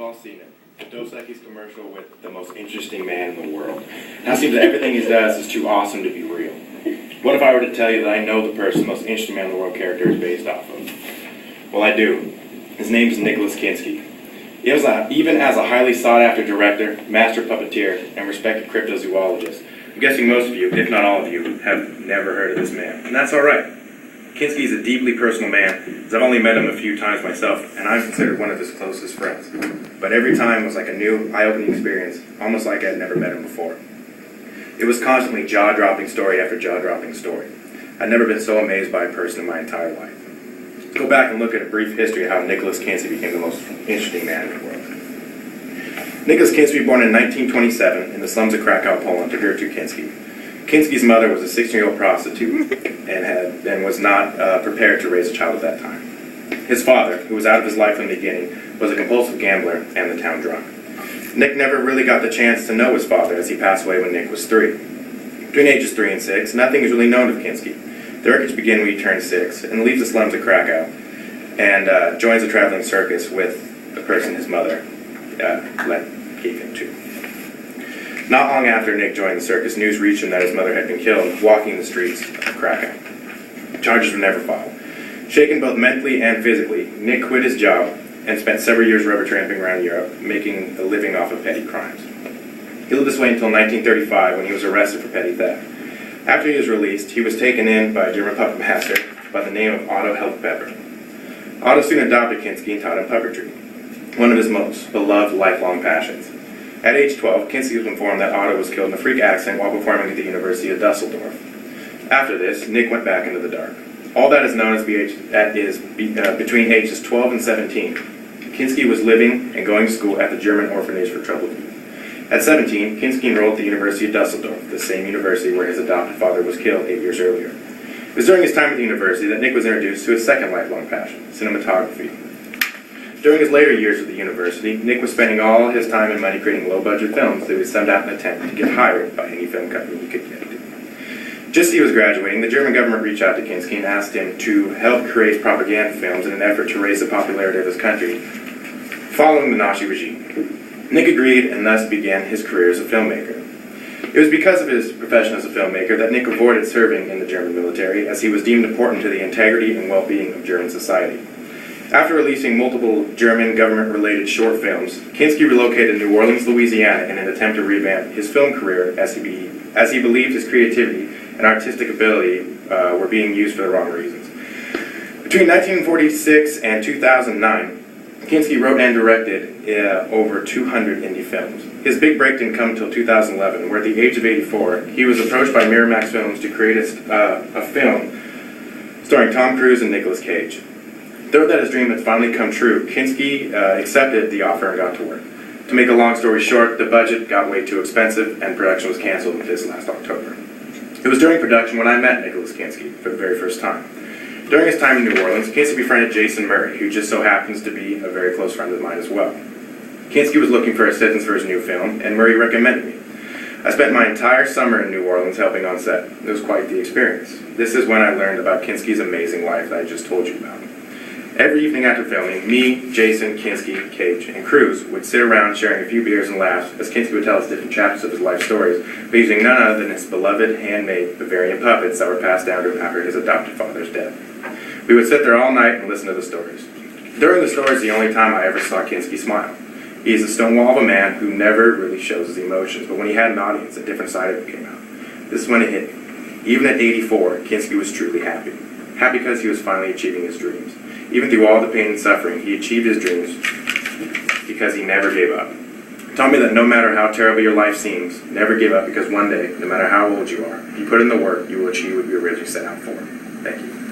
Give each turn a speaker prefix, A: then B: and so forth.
A: We've all seen it. The Dos Equis commercial with the most interesting man in the world. Now it seems that everything he does is too awesome to be real. What if I were to tell you that I know the person the most interesting man in the world character is based off of? Well, I do. His name is Nikolaus Kinskey. Even as a highly sought-after director, master puppeteer, and respected cryptozoologist, I'm guessing most of you, if not all of you, have never heard of this man. And that's all right. Kinskey is a deeply personal man, as I've only met him a few times myself, and I'm considered one of his closest friends. But every time was like a new, eye-opening experience, almost like I'd never met him before. It was constantly jaw-dropping story after jaw-dropping story. I'd never been so amazed by a person in my entire life. Let's go back and look at a brief history of how Nikolaus Kinskey became the most interesting man in the world. Nikolaus Kinskey was born in 1927 in the slums of Krakow, Poland, to Gertrude Kinskey. Kinskey's mother was a 16-year-old prostitute and was not prepared to raise a child at that time. His father, who was out of his life from the beginning, was a compulsive gambler and the town drunk. Nick never really got the chance to know his father, as he passed away when Nick was 3. Between ages 3 and 6, nothing is really known of Kinskey. The records begin when he turns 6 and leaves the slums of Krakow and joins a traveling circus with the person his mother gave him to. Not long after Nick joined the circus, news reached him that his mother had been killed walking the streets of Krakow. Charges were never filed. Shaken both mentally and physically, Nick quit his job and spent several years rubber tramping around Europe, making a living off of petty crimes. He lived this way until 1935, when he was arrested for petty theft. After he was released, he was taken in by a German puppet master by the name of Otto Helfpepper. Otto soon adopted Kinskey and taught him puppetry, one of his most beloved lifelong passions. At age 12, Kinskey was informed that Otto was killed in a freak accident while performing at the University of Dusseldorf. After this, Nick went back into the dark. All that is known is between ages 12 and 17. Kinskey was living and going to school at the German Orphanage for Troubled Youth. At 17, Kinskey enrolled at the University of Dusseldorf, the same university where his adopted father was killed 8 years earlier. It was during his time at the university that Nick was introduced to his second lifelong passion, cinematography. During his later years at the university, Nick was spending all his time and money creating low-budget films that he would send out in an attempt to get hired by any film company he could get to. Just as he was graduating, the German government reached out to Kinskey and asked him to help create propaganda films in an effort to raise the popularity of his country following the Nazi regime. Nick agreed and thus began his career as a filmmaker. It was because of his profession as a filmmaker that Nick avoided serving in the German military, as he was deemed important to the integrity and well-being of German society. After releasing multiple German government-related short films, Kinskey relocated to New Orleans, Louisiana in an attempt to revamp his film career as he believed his creativity and artistic ability were being used for the wrong reasons. Between 1946 and 2009, Kinskey wrote and directed over 200 indie films. His big break didn't come until 2011, where at the age of 84, he was approached by Miramax Films to create a film starring Tom Cruise and Nicolas Cage. Though that his dream had finally come true, Kinskey accepted the offer and got to work. To make a long story short, the budget got way too expensive and production was canceled this last October. It was during production when I met Nikolaus Kinskey for the very first time. During his time in New Orleans, Kinskey befriended Jason Murray, who just so happens to be a very close friend of mine as well. Kinskey was looking for assistance for his new film, and Murray recommended me. I spent my entire summer in New Orleans helping on set. It was quite the experience. This is when I learned about Kinskey's amazing life that I just told you about. Every evening after filming, me, Jason, Kinskey, Cage, and Cruz would sit around sharing a few beers and laughs as Kinskey would tell us different chapters of his life stories, but using none other than his beloved handmade Bavarian puppets that were passed down to him after his adopted father's death. We would sit there all night and listen to the stories. During the stories, the only time I ever saw Kinskey smile. He is a stone wall of a man who never really shows his emotions, but when he had an audience, a different side of him came out. This is when it hit me. Even at 84, Kinskey was truly happy. Happy because he was finally achieving his dreams. Even through all the pain and suffering, he achieved his dreams because he never gave up. He taught me that no matter how terrible your life seems, never give up, because one day, no matter how old you are, if you put in the work, you will achieve what you originally set out for. Thank you.